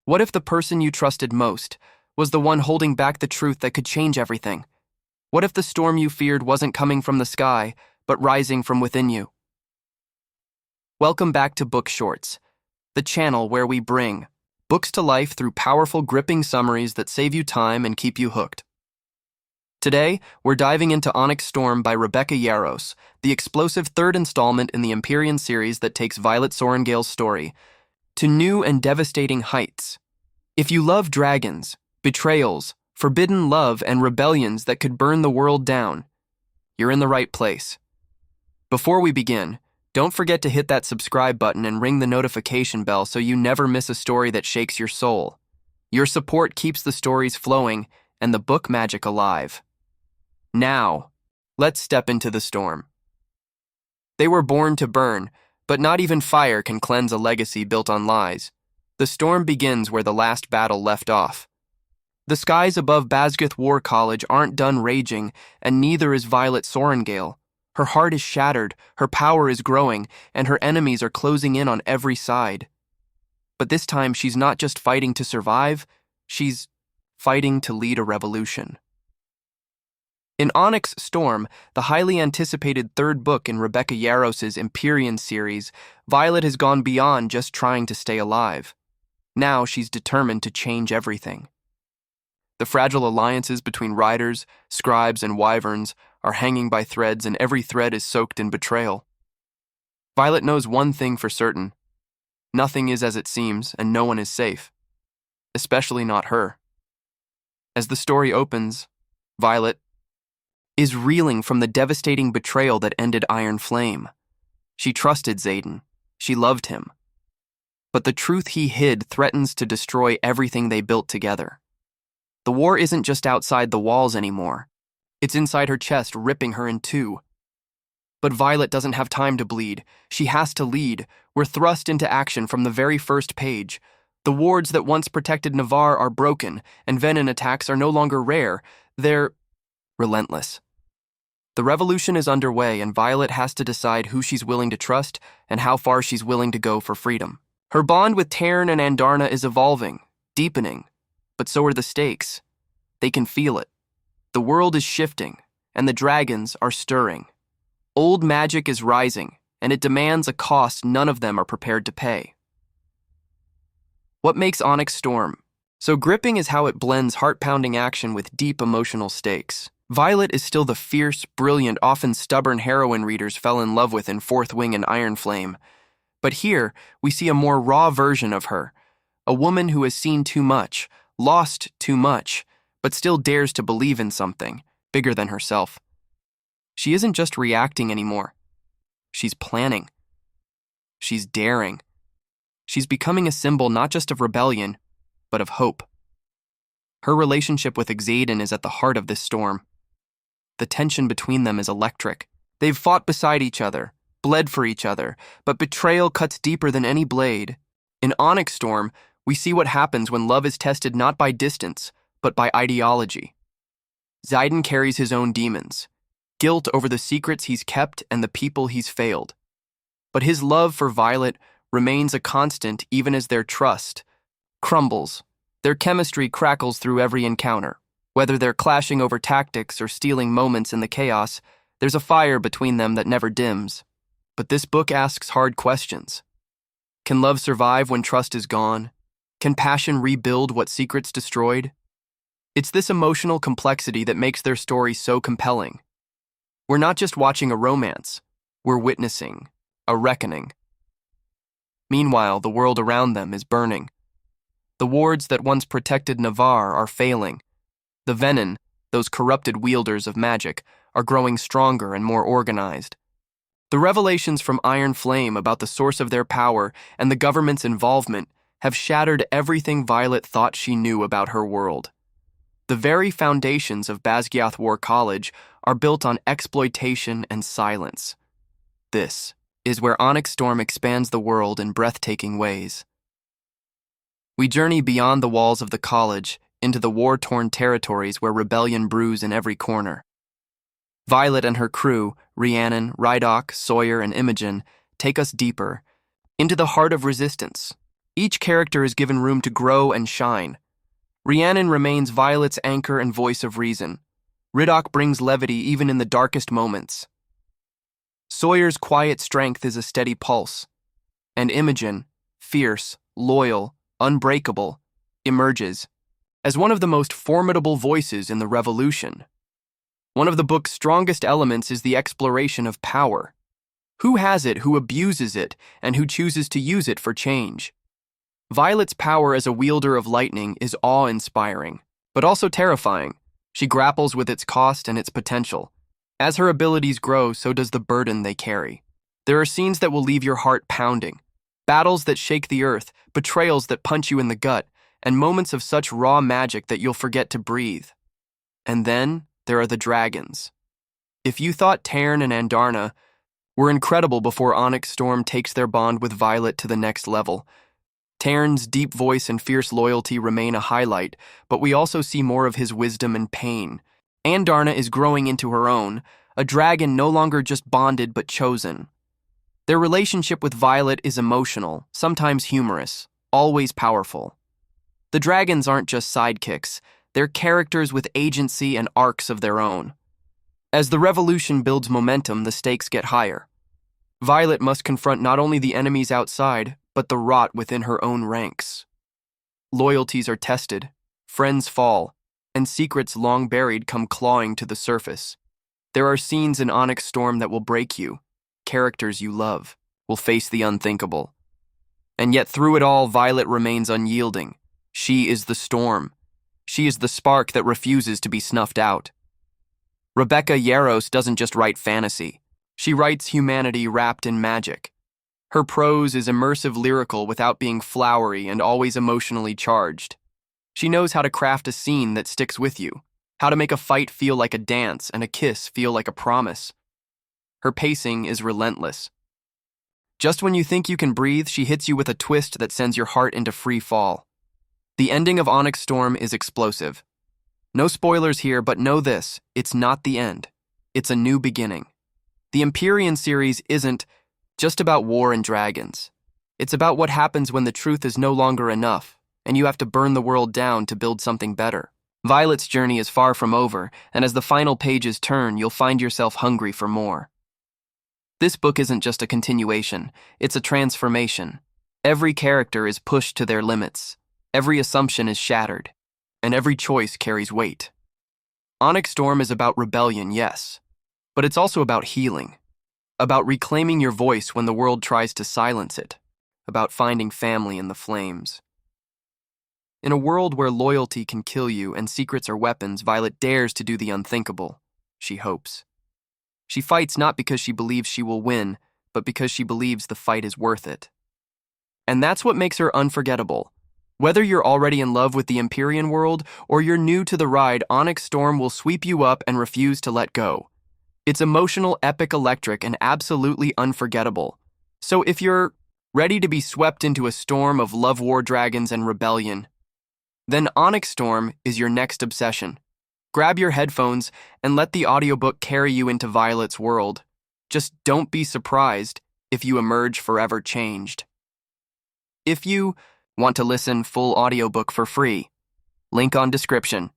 What if the person you trusted most was the one holding back the truth that could change everything? What if the storm you feared wasn't coming from the sky, but rising from within you? Welcome back to Book Shorts, the channel where we bring books to life through powerful, gripping summaries that save you time and keep you hooked. Today, we're diving into Onyx Storm by Rebecca Yarros, the explosive third installment in the Empyrean series that takes Violet Sorrengail's story to new and devastating heights. If you love dragons, betrayals, forbidden love, and rebellions that could burn the world down, you're in the right place. Before we begin, don't forget to hit that subscribe button and ring the notification bell so you never miss a story that shakes your soul. Your support keeps the stories flowing and the book magic alive. Now, let's step into the storm. They were born to burn, but not even fire can cleanse a legacy built on lies. The storm begins where the last battle left off. The skies above Basgith War College aren't done raging, and neither is Violet Sorrengail. Her heart is shattered, her power is growing, and her enemies are closing in on every side. But this time she's not just fighting to survive, she's fighting to lead a revolution. In Onyx Storm, the highly anticipated third book in Rebecca Yarros' Empyrean series, Violet has gone beyond just trying to stay alive. Now she's determined to change everything. The fragile alliances between riders, scribes, and wyverns are hanging by threads, and every thread is soaked in betrayal. Violet knows one thing for certain. Nothing is as it seems, and no one is safe. Especially not her. As the story opens, Violet is reeling from the devastating betrayal that ended Iron Flame. She trusted Xaden. She loved him. But the truth he hid threatens to destroy everything they built together. The war isn't just outside the walls anymore. It's inside her chest, ripping her in two. But Violet doesn't have time to bleed. She has to lead. We're thrust into action from the very first page. The wards that once protected Navarre are broken, and venom attacks are no longer rare. They're relentless. The revolution is underway, and Violet has to decide who she's willing to trust and how far she's willing to go for freedom. Her bond with Tarn and Andarna is evolving, deepening, but so are the stakes. They can feel it. The world is shifting, and the dragons are stirring. Old magic is rising, and it demands a cost none of them are prepared to pay. What makes Onyx Storm so gripping is how it blends heart-pounding action with deep emotional stakes. Violet is still the fierce, brilliant, often stubborn heroine readers fell in love with in Fourth Wing and Iron Flame. But here, we see a more raw version of her, a woman who has seen too much, lost too much, but still dares to believe in something bigger than herself. She isn't just reacting anymore. She's planning. She's daring. She's becoming a symbol not just of rebellion, but of hope. Her relationship with Xaden is at the heart of this storm. The tension between them is electric. They've fought beside each other, bled for each other, but betrayal cuts deeper than any blade. In Onyx Storm, we see what happens when love is tested not by distance, but by ideology. Xaden carries his own demons, guilt over the secrets he's kept and the people he's failed. But his love for Violet remains a constant even as their trust crumbles. Their chemistry crackles through every encounter. Whether they're clashing over tactics or stealing moments in the chaos, there's a fire between them that never dims. But this book asks hard questions. Can love survive when trust is gone? Can passion rebuild what secrets destroyed? It's this emotional complexity that makes their story so compelling. We're not just watching a romance, we're witnessing a reckoning. Meanwhile, the world around them is burning. The wards that once protected Navarre are failing. The Venom, those corrupted wielders of magic, are growing stronger and more organized. The revelations from Iron Flame about the source of their power and the government's involvement have shattered everything Violet thought she knew about her world. The very foundations of Basgith War College are built on exploitation and silence. This is where Onyx Storm expands the world in breathtaking ways. We journey beyond the walls of the college into the war-torn territories where rebellion brews in every corner. Violet and her crew, Rhiannon, Rhydock, Sawyer, and Imogen, take us deeper, into the heart of resistance, Each character is given room to grow and shine. Rhiannon remains Violet's anchor and voice of reason. Riddoch brings levity even in the darkest moments. Sawyer's quiet strength is a steady pulse. And Imogen, fierce, loyal, unbreakable, emerges as one of the most formidable voices in the Revolution. One of the book's strongest elements is the exploration of power. Who has it, who abuses it, and who chooses to use it for change? Violet's power as a wielder of lightning is awe-inspiring, but also terrifying. She grapples with its cost and its potential. As her abilities grow, so does the burden they carry. There are scenes that will leave your heart pounding, battles that shake the earth, betrayals that punch you in the gut, and moments of such raw magic that you'll forget to breathe. And then there are the dragons. If you thought Tarn and Andarna were incredible before Onyx Storm takes their bond with Violet to the next level, Tarn's deep voice and fierce loyalty remain a highlight, but we also see more of his wisdom and pain. Andarna is growing into her own, a dragon no longer just bonded but chosen. Their relationship with Violet is emotional, sometimes humorous, always powerful. The dragons aren't just sidekicks, they're characters with agency and arcs of their own. As the revolution builds momentum, the stakes get higher. Violet must confront not only the enemies outside, but the rot within her own ranks. Loyalties are tested, friends fall, and secrets long buried come clawing to the surface. There are scenes in Onyx Storm that will break you. Characters you love will face the unthinkable. And yet through it all, Violet remains unyielding. She is the storm. She is the spark that refuses to be snuffed out. Rebecca Yarros doesn't just write fantasy. She writes humanity wrapped in magic. Her prose is immersive lyrical without being flowery and always emotionally charged. She knows how to craft a scene that sticks with you, how to make a fight feel like a dance and a kiss feel like a promise. Her pacing is relentless. Just when you think you can breathe, she hits you with a twist that sends your heart into free fall. The ending of Onyx Storm is explosive. No spoilers here, but know this, it's not the end. It's a new beginning. The Empyrean series isn't just about war and dragons. It's about what happens when the truth is no longer enough, and you have to burn the world down to build something better. Violet's journey is far from over, and as the final pages turn, you'll find yourself hungry for more. This book isn't just a continuation, it's a transformation. Every character is pushed to their limits. Every assumption is shattered, and every choice carries weight. Onyx Storm is about rebellion, yes, but it's also about healing, about reclaiming your voice when the world tries to silence it, about finding family in the flames. In a world where loyalty can kill you and secrets are weapons, Violet dares to do the unthinkable, she hopes. She fights not because she believes she will win, but because she believes the fight is worth it. And that's what makes her unforgettable. Whether you're already in love with the Empyrean world or you're new to the ride, Onyx Storm will sweep you up and refuse to let go. It's emotional, epic, electric, and absolutely unforgettable. So if you're ready to be swept into a storm of love, war, dragons, and rebellion, then Onyx Storm is your next obsession. Grab your headphones and let the audiobook carry you into Violet's world. Just don't be surprised if you emerge forever changed. If you want to listen full audiobook for free, link on description.